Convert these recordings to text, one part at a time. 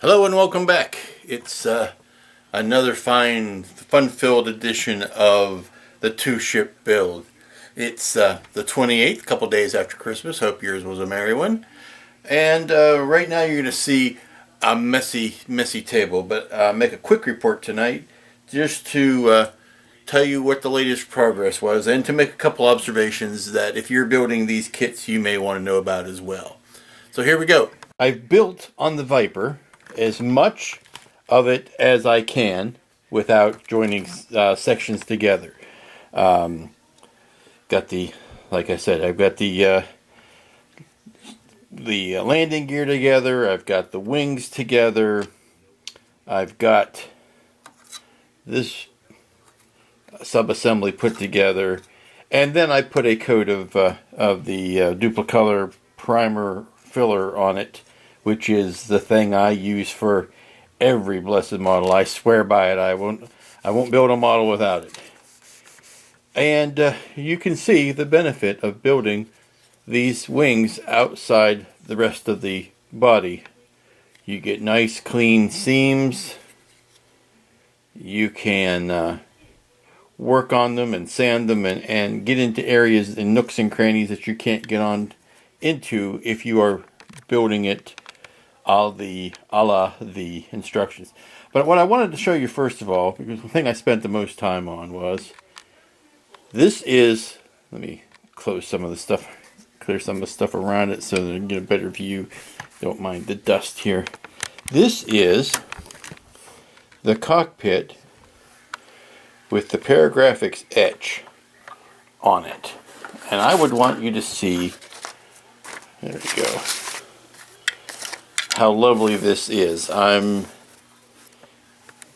Hello and welcome back. It's another fun-filled edition of the two-ship build. It's the 28th, a couple days after Christmas. Hope yours was a merry one. And right now you're going to see a messy table. But make a quick report tonight just to tell you what the latest progress was and to make a couple observations that if you're building these kits you may want to know about as well. So here we go. I've built on the Viper as much of it as I can without joining sections together. Got the, like I said, I've got the landing gear together. I've got the wings together. I've got this sub-assembly put together, and then I put a coat of the Duplicolor primer filler on it, which is the thing I use for every blessed model. I swear by it. I won't build a model without it. And you can see the benefit of building these wings outside the rest of the body. You get nice clean seams. You can work on them and sand them and get into areas and nooks and crannies that you can't get on into if you are building it a la the instructions. But what I wanted to show you first of all, because the thing I spent the most time on was this is, let me close some of the stuff, clear some of the stuff around it so that I can get a better view. Don't mind the dust here. This is the cockpit with the Paragraphics etch on it. And I would want you to see, there we go, how lovely this is. I'm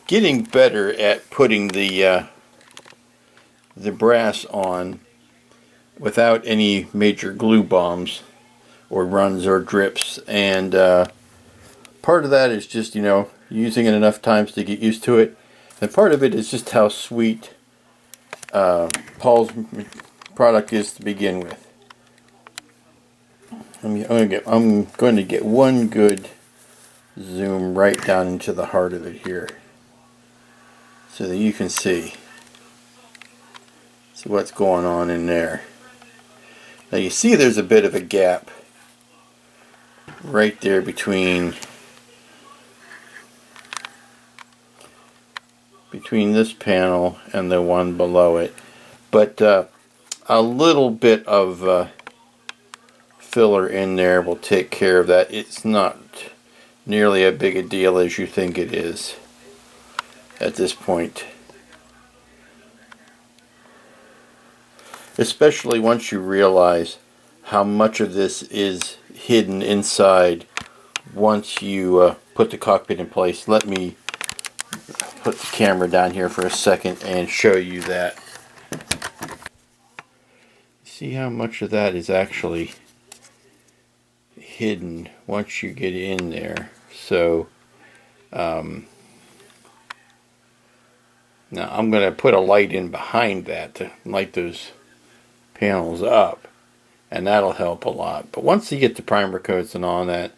getting better at putting the brass on without any major glue bombs or runs or drips, and part of that is just, using it enough times to get used to it, and part of it is just how sweet Paul's product is to begin with. I'm going to get one good zoom right down into the heart of it here so that you can see what's going on in there. Now you see there's a bit of a gap right there between this panel and the one below it, but a little bit of filler in there will take care of that. It's not nearly as big a deal as you think it is at this point, especially once you realize how much of this is hidden inside once you put the cockpit in place. Let me put the camera down here for a second and show you that. See how much of that is actually hidden once you get in there. So now I'm going to put a light in behind that to light those panels up, and that'll help a lot. But once you get the primer coats and all that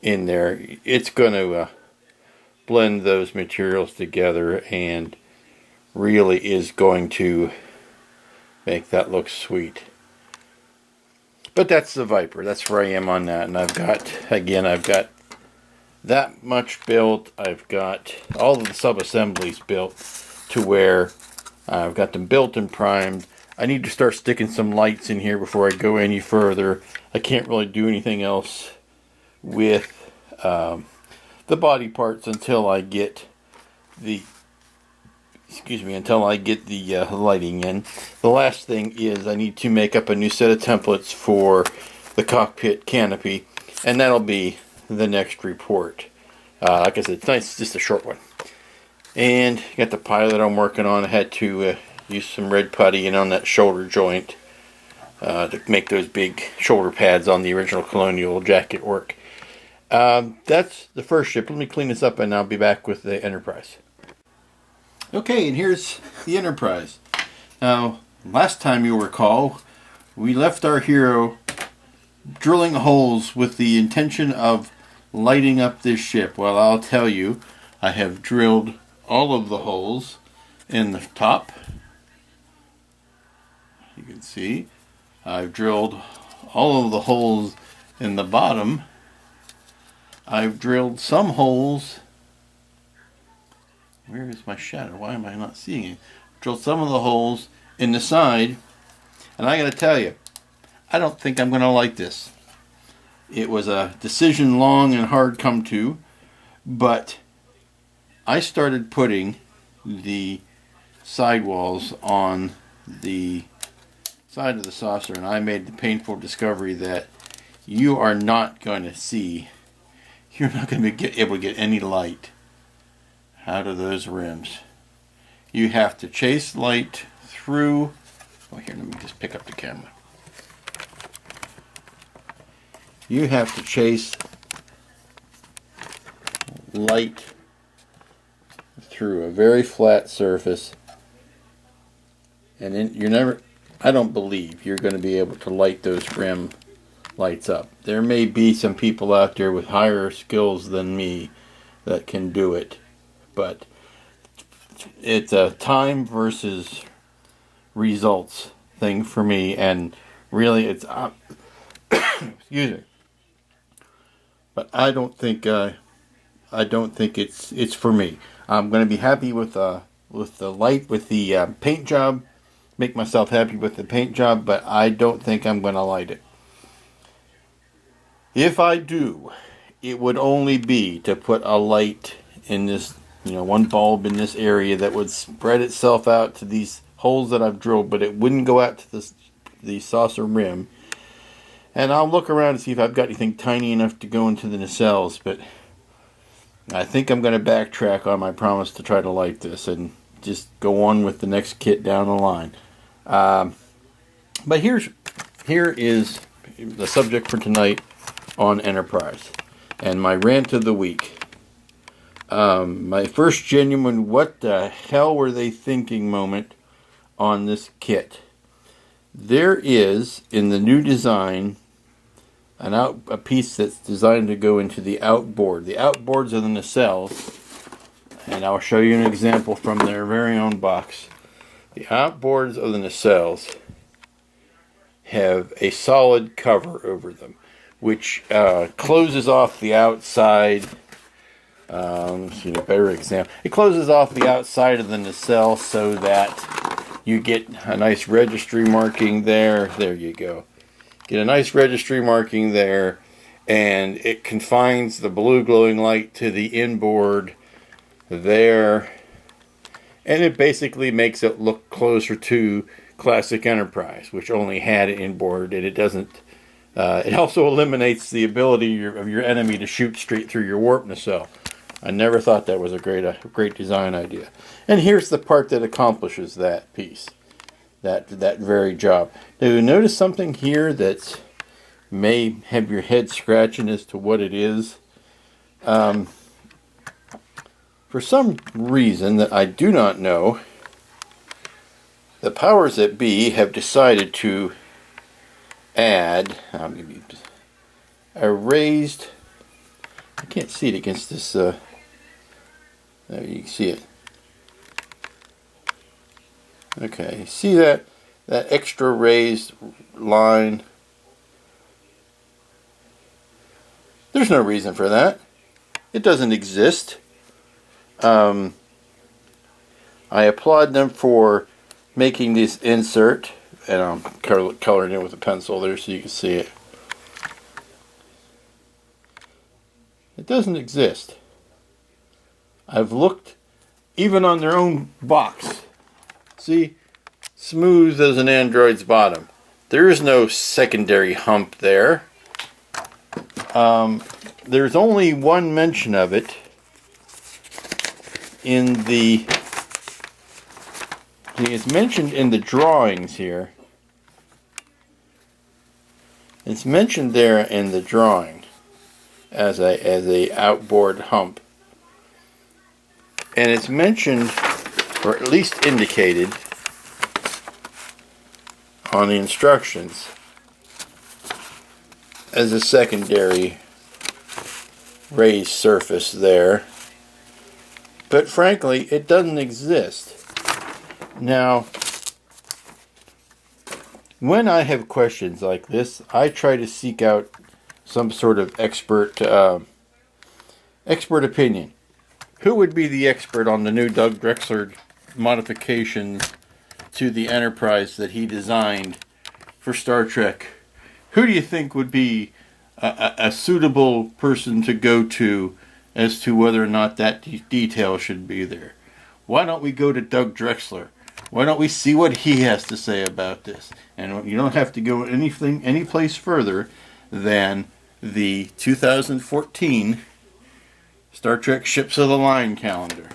in there, it's going to blend those materials together and really is going to make that look sweet. But that's the Viper. That's where I am on that. And I've got that much built. I've got all of the sub-assemblies built to where I've got them built and primed. I need to start sticking some lights in here before I go any further. I can't really do anything else with the body parts until I get the lighting in. The last thing is I need to make up a new set of templates for the cockpit canopy, and that'll be the next report. Like I said, it's nice, just a short one. And got the pilot I'm working on. I had to use some red putty in on that shoulder joint to make those big shoulder pads on the original Colonial jacket work. That's the first ship. Let me clean this up and I'll be back with the Enterprise. Okay, and here's the Enterprise. Now, last time you'll recall, we left our hero drilling holes with the intention of lighting up this ship? Well, I'll tell you, I have drilled all of the holes in the top. You can see I've drilled all of the holes in the bottom. I've drilled some holes. Where is my shadow? Why am I not seeing it? Drilled some of the holes in the side, and I gotta tell you, I don't think I'm gonna like this. It was a decision long and hard come to, but I started putting the sidewalls on the side of the saucer, and I made the painful discovery that you are not going to see, you're not going to be able to get any light out of those rims. You have to chase light through. Oh, here, let me just pick up the camera. You have to chase light through a very flat surface, and you're never, I don't believe you're going to be able to light those rim lights up. There may be some people out there with higher skills than me that can do it, but it's a time versus results thing for me, and really it's excuse me, but I don't think it's for me. I'm going to be happy with the light, with the paint job. Make myself happy with the paint job, but I don't think I'm going to light it. If I do, it would only be to put a light in this, one bulb in this area that would spread itself out to these holes that I've drilled, but it wouldn't go out to the saucer rim. And I'll look around and see if I've got anything tiny enough to go into the nacelles, but I think I'm going to backtrack on my promise to try to light this and just go on with the next kit down the line. But here is the subject for tonight on Enterprise, and my rant of the week. My first genuine "what the hell were they thinking" moment on this kit. There is, in the new design, a piece that's designed to go into the outboard. The outboards of the nacelles, and I'll show you an example from their very own box. The outboards of the nacelles have a solid cover over them, which closes off the outside. Let's see a better example. It closes off the outside of the nacelle so that you get a nice registry marking there. There you go. Get a nice registry marking there, and it confines the blue glowing light to the inboard there, and it basically makes it look closer to classic Enterprise, which only had an inboard, and it doesn't. It also eliminates the ability of your enemy to shoot straight through your warp nacelle. I never thought that was a great design idea. And here's the part that accomplishes that piece. That very job. Now, you notice something here that may have your head scratching as to what it is. For some reason that I do not know, the powers that be have decided to add a raised. I can't see it against this. There you can see it. Okay, see that extra raised line? There's no reason for that. It doesn't exist. I applaud them for making this insert, and I'm coloring it with a pencil there so you can see it. It doesn't exist. I've looked even on their own box. See, smooth as an android's bottom. There is no secondary hump there. There's only one mention of it in the. It's mentioned in the drawings here. It's mentioned there in the drawing as a outboard hump, and it's mentioned, or at least indicated, on the instructions as a secondary raised surface there. But frankly, it doesn't exist. Now, when I have questions like this, I try to seek out some sort of expert opinion. Who would be the expert on the new Doug Drexler modifications to the Enterprise that he designed for Star Trek? Who do you think would be a suitable person to go to as to whether or not that detail should be there? Why don't we go to Doug Drexler? Why don't we see what he has to say about this? And you don't have to go any place further than the 2014 Star Trek Ships of the Line calendar.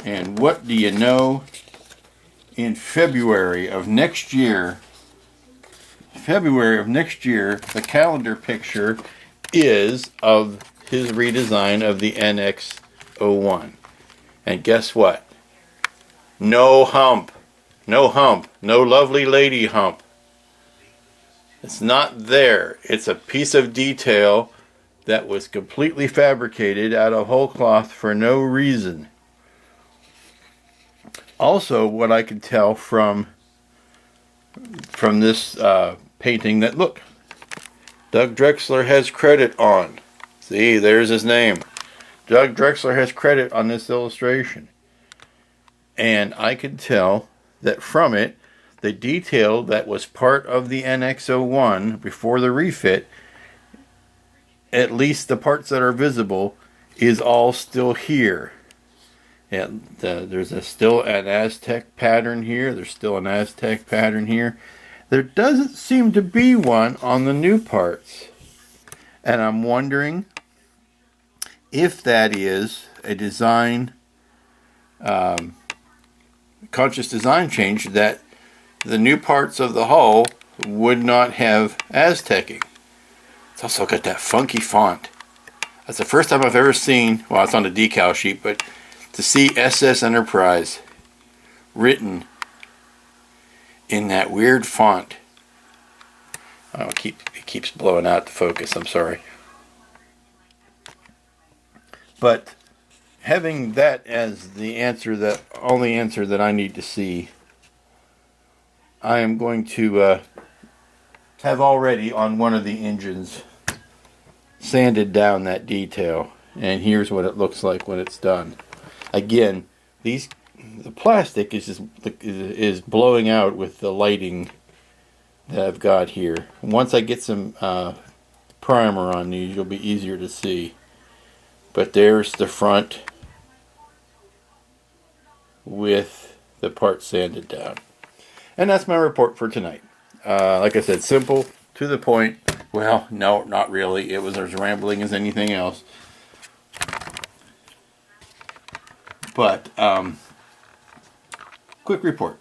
And what do you know? In February of next year, the calendar picture is of his redesign of the NX-01. And guess what? No hump. No hump. No lovely lady hump. It's not there. It's a piece of detail that was completely fabricated out of whole cloth for no reason. Also, what I can tell from this painting, that look, Doug Drexler has credit on. See, there's his name. Doug Drexler has credit on this illustration. And I can tell that from it, the detail that was part of the NX-01 before the refit, at least the parts that are visible, is all still here. And there's still an Aztec pattern here. There's still an Aztec pattern here. There doesn't seem to be one on the new parts. And I'm wondering if that is a design, conscious design change, that the new parts of the hull would not have Aztecing. It's also got that funky font. That's the first time I've ever seen, well, it's on the decal sheet, but to see SS Enterprise written in that weird font. Oh, it keeps blowing out the focus, I'm sorry. But having that as the answer, that only answer that I need to see, I am going to have already on one of the engines sanded down that detail, and here's what it looks like when it's done. Again, the plastic is blowing out with the lighting that I've got here. Once I get some primer on these, it'll be easier to see. But there's the front with the part sanded down. And that's my report for tonight. Like I said, simple, to the point. Well, no, not really. It was as rambling as anything else. But, quick report.